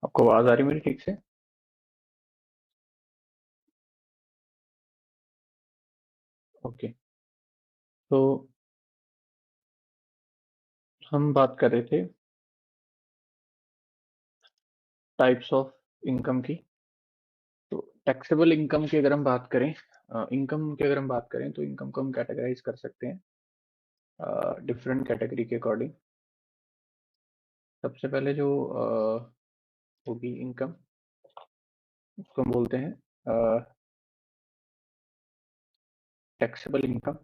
आपको आवाज आ रही मेरी ठीक से? ओके। तो हम बात कर रहे थे टाइप्स ऑफ इनकम की। तो टैक्सेबल इनकम की अगर हम बात करें, इनकम की अगर हम बात करें तो इनकम को हम कैटेगराइज कर सकते हैं डिफरेंट कैटेगरी के अकॉर्डिंग। सबसे पहले जो होगी इनकम, उसको हम बोलते हैं टैक्सेबल इनकम।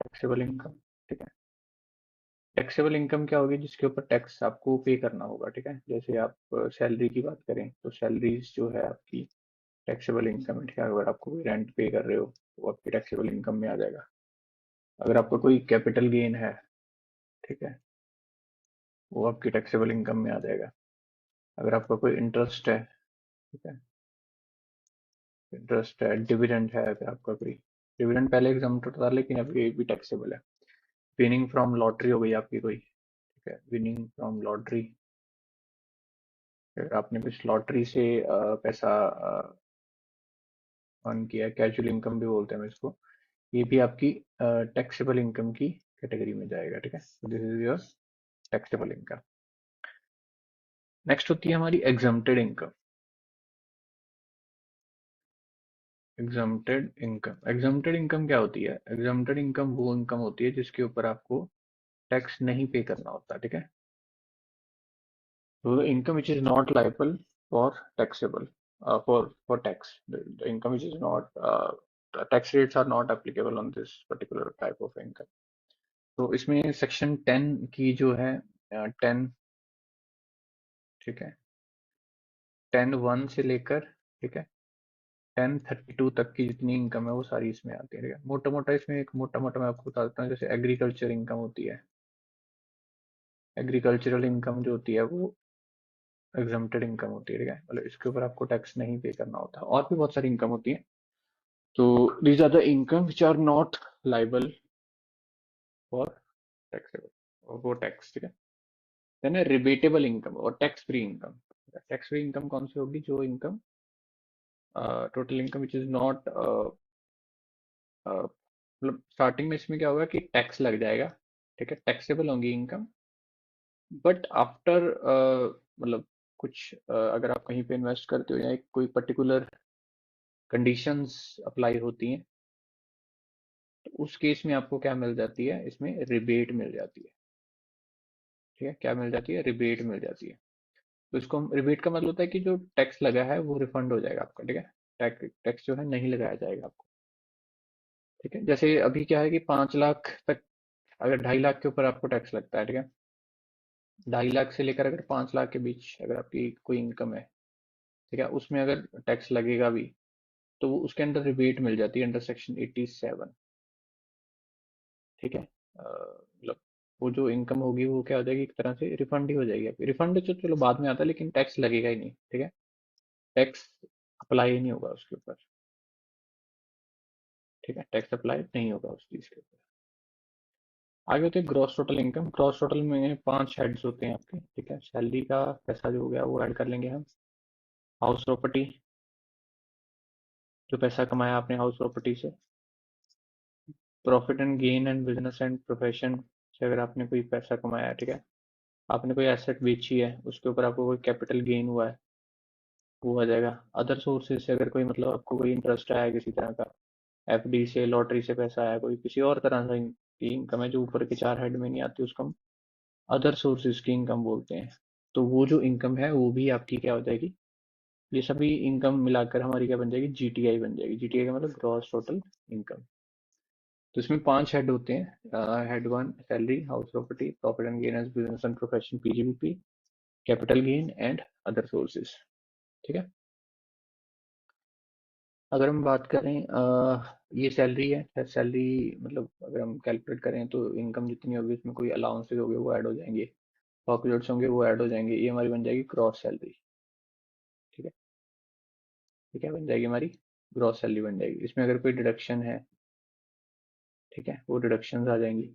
टैक्सेबल इनकम, ठीक है। टैक्सेबल इनकम क्या होगी? जिसके ऊपर टैक्स आपको पे करना होगा, ठीक है। जैसे आप सैलरी की बात करें तो सैलरीज जो है आपकी टैक्सेबल इनकम है, ठीक है। अगर आपको कोई रेंट पे कर रहे हो वो आपकी टैक्सेबल इनकम में आ जाएगा। अगर आपका कोई कैपिटल गेन है, ठीक है, वो आपकी टैक्सेबल इनकम में आ जाएगा। अगर आपका कोई इंटरेस्ट है, ठीक है, इंटरेस्ट है, डिविडेंड है, अगर आपका कोई डिविडेंड पहले एग्जम्प्ट था लेकिन अब ये भी टैक्सेबल है। विनिंग फ्रॉम लॉटरी हो गई आपकी कोई, ठीक है, विनिंग फ्रॉम लॉटरी। अगर आपने कुछ लॉटरी से पैसा अर्न किया है, कैजुअल इनकम भी बोलते हैं हम इसको, ये भी आपकी टैक्सेबल इनकम की कैटेगरी में जाएगा, ठीक है। This is your taxable income. Next होती है हमारी exempted income. Exempted income, exempted income क्या होती है? एग्जम्प्टेड इनकम वो इनकम होती है जिसके ऊपर आपको टैक्स नहीं पे करना होता, ठीक है। तो the income which is not liable for taxable, for tax, the income which is not tax rates are not applicable on this particular type of income. तो इसमें सेक्शन 10 की जो है 10, ठीक है, 10(1) से लेकर, ठीक है, 10(32) तक की जितनी इनकम है वो सारी इसमें आती है, ठीक है। मोटा मोटा इसमें एक मोटा मोटा मैं आपको बता देता हूँ। जैसे एग्रीकल्चर इनकम होती है, एग्रीकल्चरल इनकम जो होती है वो एग्जम्प्टेड इनकम होती है, ठीक है। मतलब इसके ऊपर आपको टैक्स नहीं पे करना होता। और भी बहुत सारी इनकम होती है। तो these are the income which are not liable for taxable, वो टैक्स, ठीक है। देन है रिबेटेबल इनकम और tax free income. Tax free income कौन सी होगी? जो income total income which is not, मतलब स्टार्टिंग में इसमें क्या होगा कि टैक्स लग जाएगा, ठीक है, टैक्सेबल होंगी इनकम। बट आफ्टर मतलब कुछ अगर आप कहीं पे इन्वेस्ट करते हो या एक कोई पर्टिकुलर कंडीशंस अप्लाई होती हैं, तो उस केस में आपको क्या मिल जाती है? इसमें रिबेट मिल जाती है, ठीक है। क्या मिल जाती है? रिबेट मिल जाती है। तो इसको हम, रिबेट का मतलब होता है कि जो टैक्स लगा है वो रिफंड हो जाएगा आपका, ठीक है। टैक्स जो है नहीं लगाया जाएगा आपको, ठीक है। जैसे अभी क्या है कि 5 लाख तक, अगर 2.5 लाख के ऊपर आपको टैक्स लगता है, ठीक है, 2.5 लाख से लेकर अगर 5 लाख के बीच अगर आपकी कोई इनकम है, ठीक है, उसमें अगर टैक्स लगेगा भी तो वो उसके अंदर रिबेट मिल जाती है अंडर सेक्शन 87, ठीक है। मतलब वो जो इनकम होगी वो क्या हो जाएगी? एक तरह से रिफंड ही हो जाएगी आपकी। रिफंड तो चलो बाद में आता है लेकिन टैक्स लगेगा ही नहीं, ठीक है। टैक्स अप्लाई ही नहीं होगा उसके ऊपर, ठीक है, टैक्स अप्लाई नहीं होगा उस चीज के ऊपर। आगे होते हैं gross total income. Gross total में 5 हेड्स होते हैं आपके, ठीक है। सैलरी का पैसा जो हो गया वो ऐड कर लेंगे हम। हाउस प्रॉपर्टी, जो पैसा कमाया आपने हाउस प्रॉपर्टी से। Profit and gain and business and profession से अगर आपने कोई पैसा कमाया है, ठीक है, आपने कोई एसेट बेची है, उसके ऊपर आपको कोई कैपिटल गेन हुआ है, वो आ जाएगा। अदर सोर्सेज से अगर कोई, मतलब आपको कोई इंटरेस्ट आया है किसी तरह का, एफडी से, लॉटरी से पैसा आया, कोई किसी और तरह से की इनकम है जो ऊपर के 4 हेड में नहीं आती, उसको हम अदर सोर्सेज की इनकम बोलते हैं। तो वो जो इनकम है वो भी आपकी क्या हो जाएगी? ये सभी इनकम मिलाकर हमारी क्या बन जाएगी? जीटीआई बन जाएगी। जीटीआई का मतलब ग्रॉस टोटल इनकम। तो इसमें 5 हेड होते हैं। Head 1 salary, house property, profit and gain as business and profession, PGBP, capital gain and other sources, ठीक है। अगर हम बात करें ये सैलरी है, सैलरी मतलब अगर हम कैलकुलेट करें तो इनकम जितनी होगी उसमें कोई अलाउंसेज होंगे वो ऐड हो जाएंगे, पॉपुलेट्स होंगे वो ऐड हो जाएंगे, ये हमारी बन जाएगी ग्रॉस सैलरी, ठीक है। ये क्या बन जाएगी? हमारी ग्रॉस सैलरी बन जाएगी। इसमें अगर कोई डिडक्शन है, ठीक है, वो डिडक्शंस आ जाएंगी।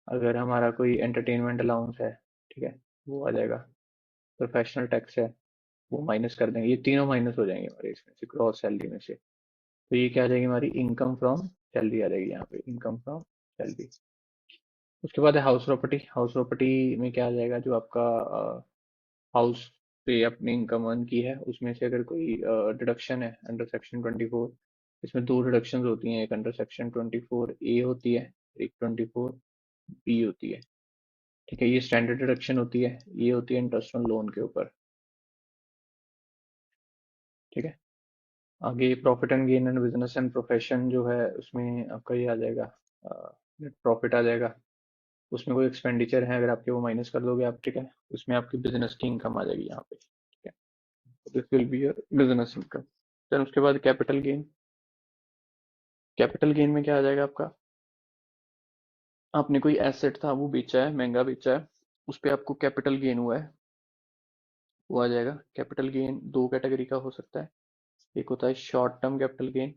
अगर हमारा कोई एंटरटेनमेंट अलाउंस है, ठीक है, वो आ जाएगा। प्रोफेशनल टैक्स है, वो माइनस कर देंगे, ये तीनों माइनस हो जाएंगे हमारे इसमें से, ग्रॉस सैलरी में से। तो ये क्या आ जाएगी हमारी, इनकम फ्रॉम सैलरी आ जाएगी यहाँ पे, इनकम फ्रॉम सैलरी। उसके बाद है हाउस प्रॉपर्टी। हाउस प्रॉपर्टी में क्या आ जाएगा, जो आपका हाउस पे अपनी इनकम अर्न की है उसमें से अगर कोई डिडक्शन है अंडर सेक्शन 24। इसमें दो डिडक्शन होती हैं, एक अंडर सेक्शन 24A होती है, एक 24B होती है। ठीक है, ये स्टैंडर्ड डिडक्शन होती है, ये होती है इंटरेस्ट ऑन लोन के ऊपर। ठीक है, आगे profit and gain and business and profession जो है उसमें आपका ये आ जाएगा, नेट प्रॉफिट आ जाएगा। उसमें कोई एक्सपेंडिचर है अगर आपके, वो माइनस कर दोगे आप। ठीक है, उसमें आपकी बिजनेस की इनकम आ जाएगी यहाँ पे। ठीक है, this will be your business income. Then उसके बाद कैपिटल गेन। कैपिटल गेन में क्या आ जाएगा आपका, आपने कोई एसेट था वो बेचा है, महंगा बेचा है, उस पे आपको कैपिटल गेन हुआ है, वो आ जाएगा। कैपिटल गेन दो कैटेगरी का हो सकता है, एक होता है शॉर्ट टर्म कैपिटल गेन,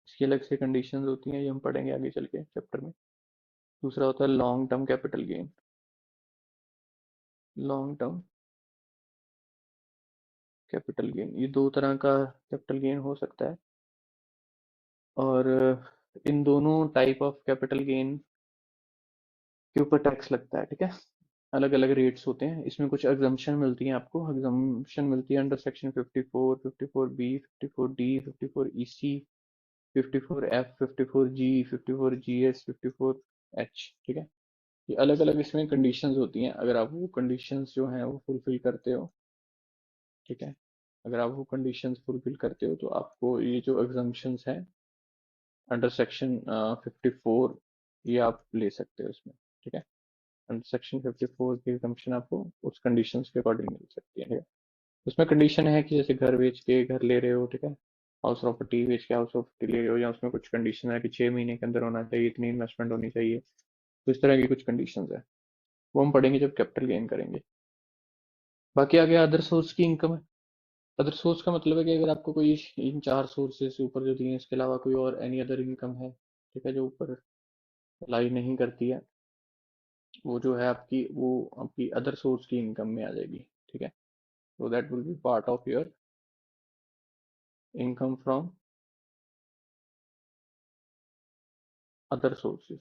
इसकी अलग से कंडीशंस होती हैं, ये हम पढ़ेंगे आगे चल के चैप्टर में। दूसरा होता है long term capital gain. Long term capital gain, ये दो तरह का कैपिटल गेन हो सकता है, और इन दोनों टाइप ऑफ कैपिटल गेन के ऊपर टैक्स लगता है। ठीक है, अलग अलग रेट्स होते हैं, इसमें कुछ एग्जम्पशन मिलती हैं आपको। एग्जम्पशन मिलती है under section 54, 54B, 54D, 54EC, 54F, 54G, 54GS, 54H। ठीक है, ये अलग अलग इसमें कंडीशंस होती हैं, अगर आप वो कंडीशंस जो हैं वो फुलफिल करते हो। ठीक है, अगर आप वो कंडीशंस फुलफिल करते हो तो आपको ये जो एग्जम्पशंस हैं अंडर सेक्शन 54, ये आप ले सकते हो इसमें। ठीक है, अंडर सेक्शन 54 की एग्जम्पशन आपको उस कंडीशंस के अकॉर्डिंग मिल सकती है। ठीक है, उसमें कंडीशन है कि जैसे घर बेच के घर ले रहे हो, ठीक है, हाउस प्रॉपर्टी बेच के हाउस प्रॉपर्टी ले रहे हो, या उसमें कुछ कंडीशन है कि 6 महीने के अंदर होना चाहिए, इतनी इन्वेस्टमेंट होनी चाहिए। तो इस तरह की कुछ कंडीशन है, वो हम पढ़ेंगे जब कैपिटल गेन करेंगे। बाकी आगे अदर सोर्स की इनकम है। अदर सोर्स का मतलब है कि अगर आपको कोई इन चार सोर्सेज से ऊपर जो दिए हैं इसके अलावा कोई और एनी अदर इनकम है, ठीक है, जो ऊपर लाई नहीं करती है, वो जो है आपकी, वो आपकी अदर सोर्स की इनकम में आ जाएगी। ठीक है, so that will be part of your income from other sources।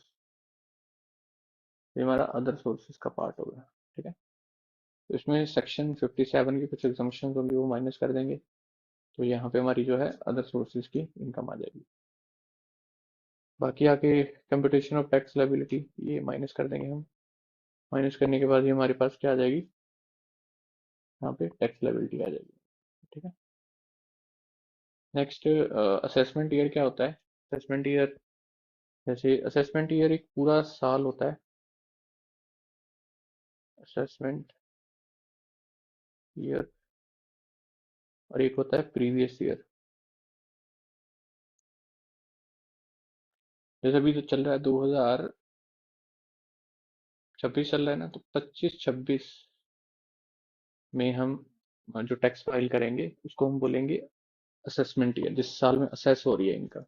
ये हमारा अदर सोर्सेज का पार्ट होगा। ठीक है, तो इसमें सेक्शन 57 के कुछ एग्जाम्पशन होंगे, वो माइनस कर देंगे, तो यहाँ पे हमारी जो है अदर सोर्सेज की इनकम आ जाएगी। बाकी आके कंप्यूटेशन ऑफ टैक्स लायबिलिटी, ये माइनस कर देंगे हम। माइनस करने के बाद ये हमारे पास क्या आ जाएगी, यहाँ पे टैक्स लायबिलिटी आ जाएगी। ठीक है, नेक्स्ट असेसमेंट ईयर क्या होता है। असेसमेंट ईयर, जैसे असेसमेंट ईयर एक पूरा साल होता है, असेसमेंट ईयर, और एक होता है प्रीवियस ईयर। जैसे अभी तो चल रहा है 2026 चल रहा है ना, तो 25-26 में हम जो टैक्स फाइल करेंगे उसको हम बोलेंगे असेसमेंट ईयर, जिस साल में असेस हो रही है इनकम।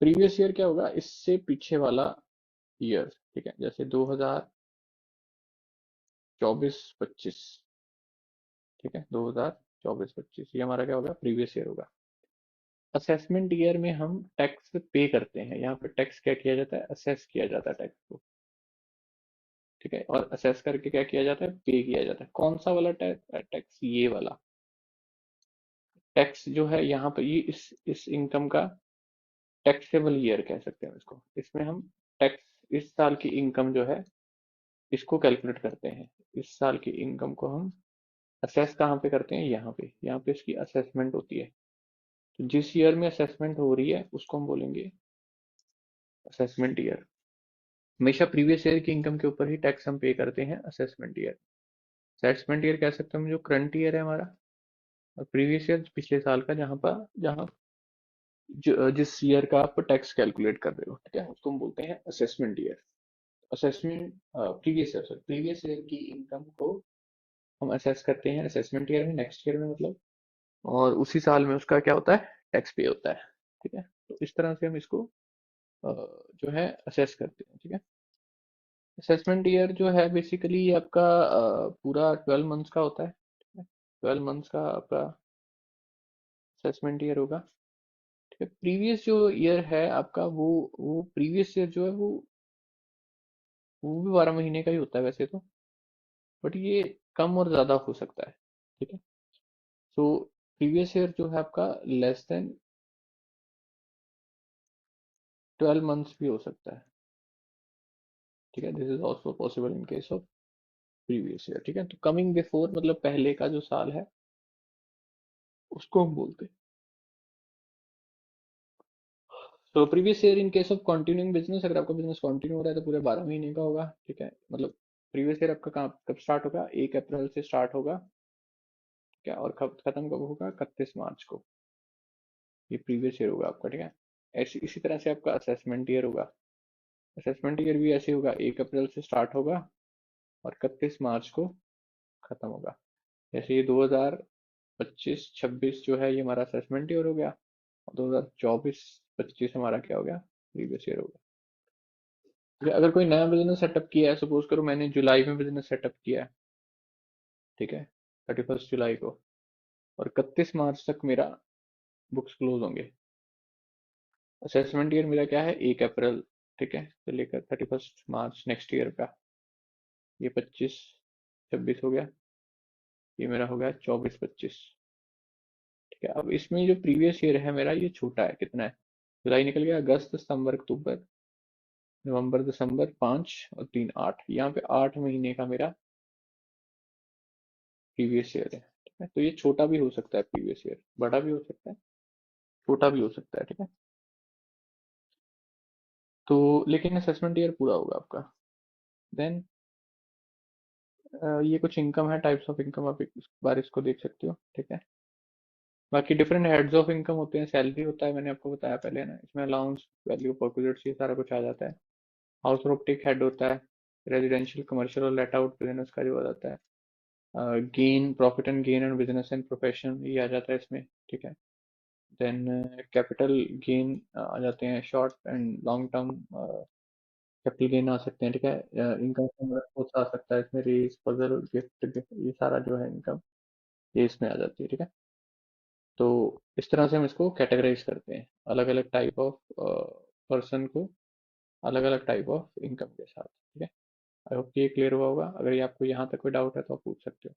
प्रीवियस ईयर क्या होगा, इससे पीछे वाला ईयर। ठीक है, जैसे 2024-25। ठीक है, 2024-25 ये हमारा क्या होगा, प्रीवियस ईयर होगा। असेसमेंट ईयर में हम टैक्स पे करते हैं, यहाँ पे टैक्स क्या किया जाता है, असेस किया जाता है टैक्स को। ठीक है, और असेस करके क्या किया जाता है, पे किया जाता है। कौन सा वाला टैक्स, ये वाला टैक्स जो है यहाँ पे, ये इस इनकम का टैक्सेबल ईयर कह सकते हैं इसको। इसमें हम टैक्स, इस साल की इनकम जो है इसको कैलकुलेट करते हैं। इस साल की इनकम को हम असेस कहाँ पे करते हैं, यहाँ पे इसकी असेसमेंट होती है। तो जिस ईयर में असेसमेंट हो रही है उसको हम बोलेंगे असेसमेंट ईयर। हमेशा प्रीवियस ईयर की इनकम के ऊपर ही टैक्स हम पे करते हैं असेसमेंट ईयर। असेसमेंट ईयर कह सकते हैं हम जो करंट ईयर है हमारा, और प्रीवियस ईयर पिछले साल का, जहाँ जिस ईयर का आप टैक्स कैलकुलेट कर रहे हो। ठीक है, उसको हम बोलते हैं assessment year. Assessment previous year की इनकम को हम असेस करते हैं असेसमेंट ईयर में, नेक्स्ट ईयर में मतलब, और उसी साल में उसका क्या होता है, टैक्स पे होता है। ठीक है, तो इस तरह से हम इसको जो है असेस करते हैं, ठीक है। असेसमेंट ईयर जो है बेसिकली आपका पूरा 12 मंथ्स का होता है, ठीक है। 12 मंथ्स का आपका असेसमेंट ईयर होगा, ठीक है। प्रीवियस जो ईयर है आपका, वो प्रीवियस ईयर जो है वो भी 12 महीने का ही होता है वैसे तो, बट ये कम और ज्यादा हो सकता है, ठीक है। सो प्रीवियस ईयर जो है आपका लेस देन 12 मंथ्स भी हो सकता है, ठीक है। This is also possible in case of previous year, ठीक है। तो कमिंग बिफोर मतलब पहले का जो साल है उसको हम बोलते हैं। तो previous year in case of continuing business, अगर आपका बिजनेस कंटिन्यू हो रहा है तो पूरे 12 महीने का होगा, ठीक है। मतलब प्रीवियस ईयर आपका काम कब स्टार्ट होगा, 1 अप्रैल से स्टार्ट होगा, ठीक है, और कब खत्म कब होगा, 31 मार्च को। ये प्रीवियस ईयर होगा आपका, ठीक है। ऐसी इसी तरह से आपका असेसमेंट ईयर होगा। असेसमेंट ईयर भी ऐसे होगा, 1 अप्रैल से स्टार्ट होगा और 31 मार्च को खत्म होगा। जैसे ये 2025-26 जो है ये हमारा असेसमेंट ईयर हो गया, और 2024-25 हमारा क्या हो गया, प्रीवियस ईयर हो गया। अगर कोई नया बिजनेस सेटअप किया है, सपोज करो मैंने जुलाई में बिजनेस सेटअप किया है, ठीक है, 31 जुलाई को, और 31 मार्च तक मेरा बुक्स क्लोज होंगे। असेसमेंट ईयर मेरा क्या है, 1 अप्रैल, ठीक है, से लेकर 31 मार्च नेक्स्ट ईयर का, ये 25-26 हो गया, ये मेरा हो गया 24-25, ठीक है। अब इसमें जो प्रीवियस ईयर है मेरा, ये छोटा है, कितना है, जुलाई निकल गया, अगस्त सितंबर अक्टूबर नवंबर दिसंबर, 5 और 3 8, यहाँ पे 8 महीने का मेरा प्रीवियस ईयर है, ठीक है। तो ये छोटा भी हो सकता है प्रीवियस ईयर, बड़ा भी हो सकता है, छोटा भी हो सकता है, ठीक है। तो लेकिन असेसमेंट ईयर पूरा होगा आपका। देन ये कुछ इनकम है, टाइप्स ऑफ इनकम, आप इस बार इसको देख सकते हो, ठीक है। बाकी डिफरेंट हेड्स ऑफ इनकम होते हैं, सैलरी होता है, मैंने आपको बताया पहले ना, इसमें अलाउंस, वैल्यू, परक्विजिट्स, ये सारा कुछ आ जाता है। हाउस होल्डिंग हेड होता है, रेजिडेंशियल, कमर्शियल और लेट आउट बिजनेस का जो आ जाता है, gain, profit and gain and business and profession, ये आ जाता है इसमें, ठीक है। देन कैपिटल गेन आ जाते हैं, short and long term capital gain आ सकते हैं, ठीक है। इनकम सोर्स आ सकता है इसमें, रेस, पजल, गिफ्ट, ये सारा जो है इनकम, ये इसमें आ जाती है, ठीक है। तो इस तरह से हम इसको कैटेगराइज करते हैं, अलग अलग टाइप ऑफ पर्सन को अलग अलग टाइप ऑफ इनकम के साथ, ठीक है। आई होप ये क्लियर हुआ होगा। अगर ये आपको यहाँ तक कोई डाउट है तो आप पूछ सकते हो।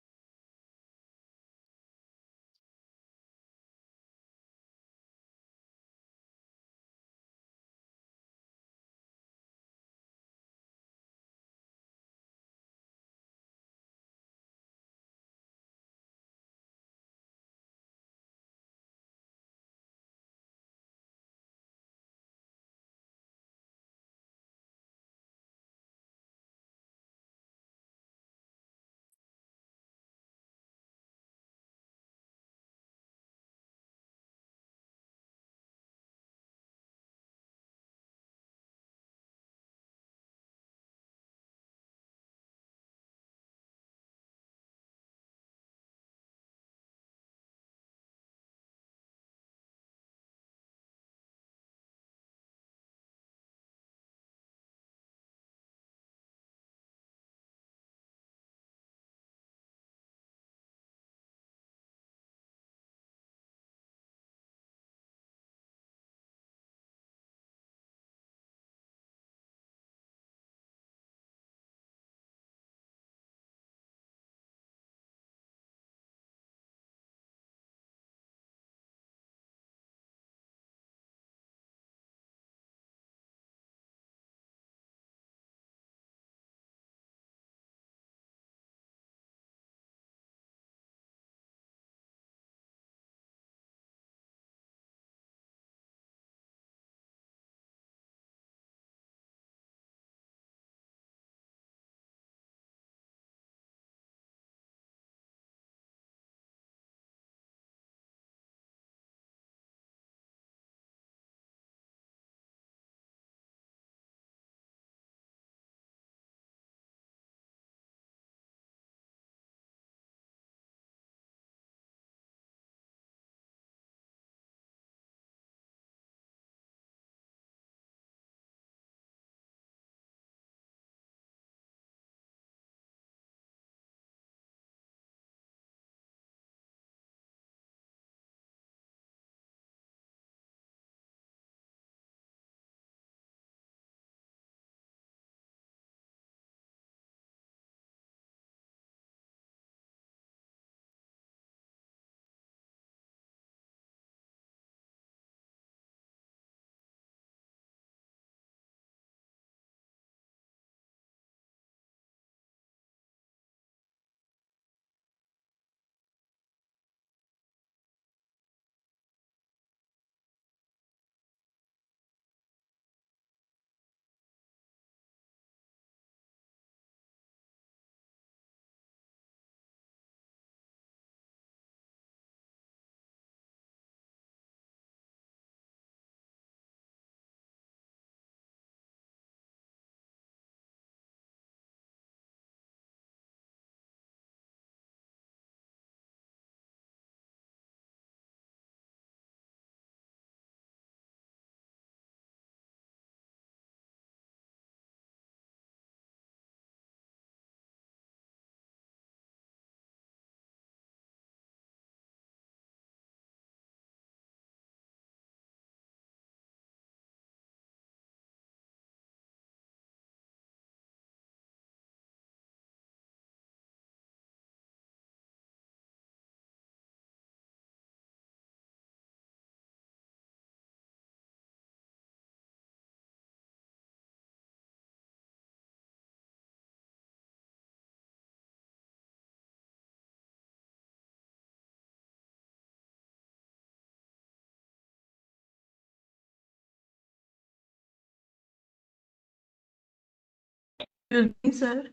Excuse me, sir.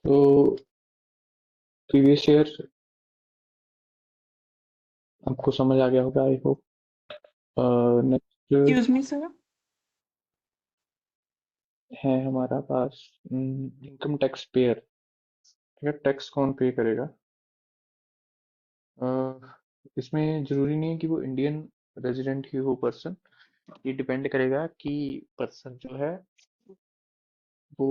तो प्रीवियस ईयर आपको समझ आ गया होगा, I hope. Next Excuse me, sir. है हमारा पास इनकम टैक्स पेयर। ठीक है, टैक्स कौन पे करेगा। अ, इसमें जरूरी नहीं है कि वो इंडियन रेजिडेंट ही हो पर्सन। ये डिपेंड करेगा कि पर्सन जो है वो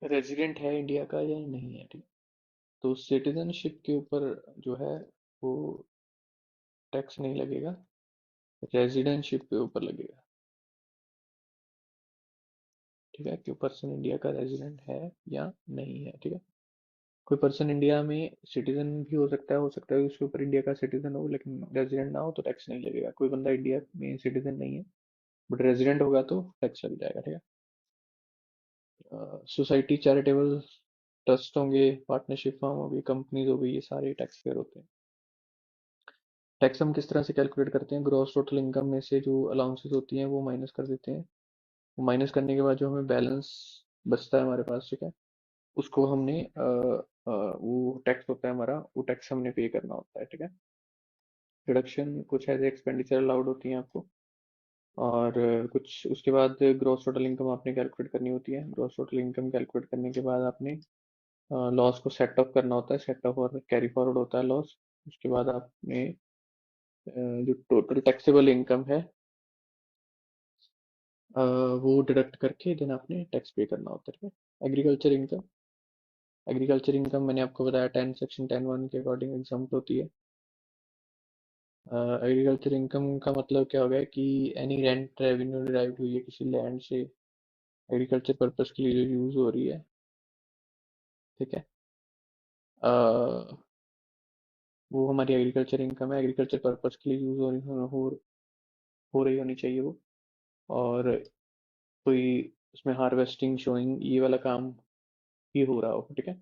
रेजिडेंट है इंडिया का या नहीं है। ठीक, तो सिटीजनशिप के ऊपर जो है वो टैक्स नहीं लगेगा, रेजिडेंटशिप के ऊपर लगेगा। ठीक है, कि पर्सन इंडिया का रेजिडेंट है या नहीं है। ठीक है, कोई पर्सन इंडिया में सिटीजन भी हो सकता है उसके ऊपर इंडिया का सिटीजन हो लेकिन रेजिडेंट ना हो तो टैक्स नहीं लगेगा। कोई बंदा इंडिया में सिटीजन नहीं है बट रेजिडेंट होगा तो टैक्स लग जाएगा। ठीक है, सोसाइटी, चैरिटेबल ट्रस्ट होंगे, पार्टनरशिप फर्म होगी, कंपनीज हो गई, ये सारे टैक्स पेयर होते हैं। टैक्स हम किस तरह से कैलकुलेट करते हैं? ग्रॉस टोटल इनकम में से जो अलाउंसेस होती हैं वो माइनस कर देते हैं। वो माइनस करने के बाद जो हमें बैलेंस बचता है हमारे पास, ठीक है, उसको हमने वो टैक्स होता है हमारा, वो टैक्स हमने पे करना होता है। ठीक है, डिडक्शन कुछ ऐसे एक्सपेंडिचर अलाउड होती हैं आपको, और कुछ उसके बाद ग्रॉस टोटल इनकम आपने कैलकुलेट करनी होती है। ग्रॉस टोटल इनकम कैलकुलेट करने के बाद आपने लॉस को सेट ऑफ करना होता है। सेट ऑफ और कैरी फॉरवर्ड होता है लॉस। उसके बाद आपने जो टोटल टैक्सेबल इनकम है अ, वो डिडक्ट करके देन आपने टैक्स पे करना होता है। ठीक है, एग्रीकल्चर इनकम, एग्रीकल्चर इनकम मैंने आपको बताया 10 सेक्शन 10(1) के अकॉर्डिंग एग्जाम्प्ट होती है। एग्रीकल्चर इनकम का मतलब क्या हो गया कि एनी रेंट रेवेन्यू डिराइव्ड हुई है किसी लैंड से एग्रीकल्चर पर्पस के लिए जो यूज हो रही है। ठीक है, वो हमारी एग्रीकल्चर इनकम है। एग्रीकल्चर पर्पस के लिए यूज हो रही होनी चाहिए वो। और कोई उसमें हार्वेस्टिंग शोइंग ये वाला काम ही हो रहा हो। ठीक है,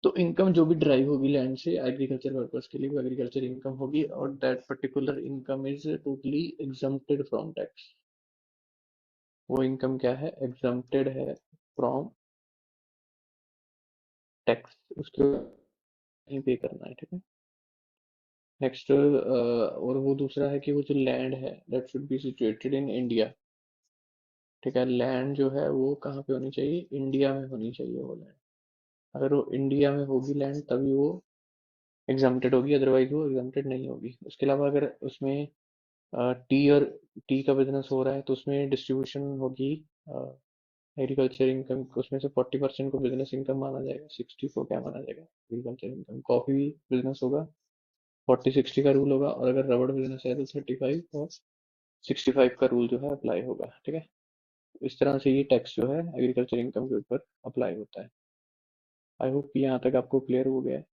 तो इनकम जो भी ड्राइव होगी लैंड से एग्रीकल्चर पर्पस के लिए वो एग्रीकल्चर इनकम होगी, और that particular income is totally exempted from tax. वो इनकम क्या है? एग्जम्प्टेड है फ्रॉम टैक्स, उसके नहीं पे करना है। ठीक है, नेक्स्ट और वो दूसरा है कि वो जो लैंड है that should be situated in India. ठीक है, लैंड जो है वो कहाँ पे होनी चाहिए? इंडिया में होनी चाहिए वो लैंड। अगर वो इंडिया में होगी लैंड तभी वो एग्जम्प्टेड होगी, अदरवाइज वो एग्जम्प्टेड नहीं होगी। उसके अलावा अगर उसमें टी और टी का बिजनेस हो रहा है तो उसमें डिस्ट्रीब्यूशन होगी एग्रीकल्चर इनकम, उसमें से 40% को बिजनेस इनकम माना जाएगा, 60 को क्या माना जाएगा? Agriculture income. कॉफी बिजनेस होगा 40-60 का रूल होगा, और अगर रबड़ बिजनेस है तो 35 और 65 का रूल जो है अप्लाई होगा। ठीक है, इस तरह से ये टैक्स जो है एग्रीकल्चर इनकम के ऊपर अप्लाई होता है। आई होप यहाँ तक आपको क्लियर हो गया है।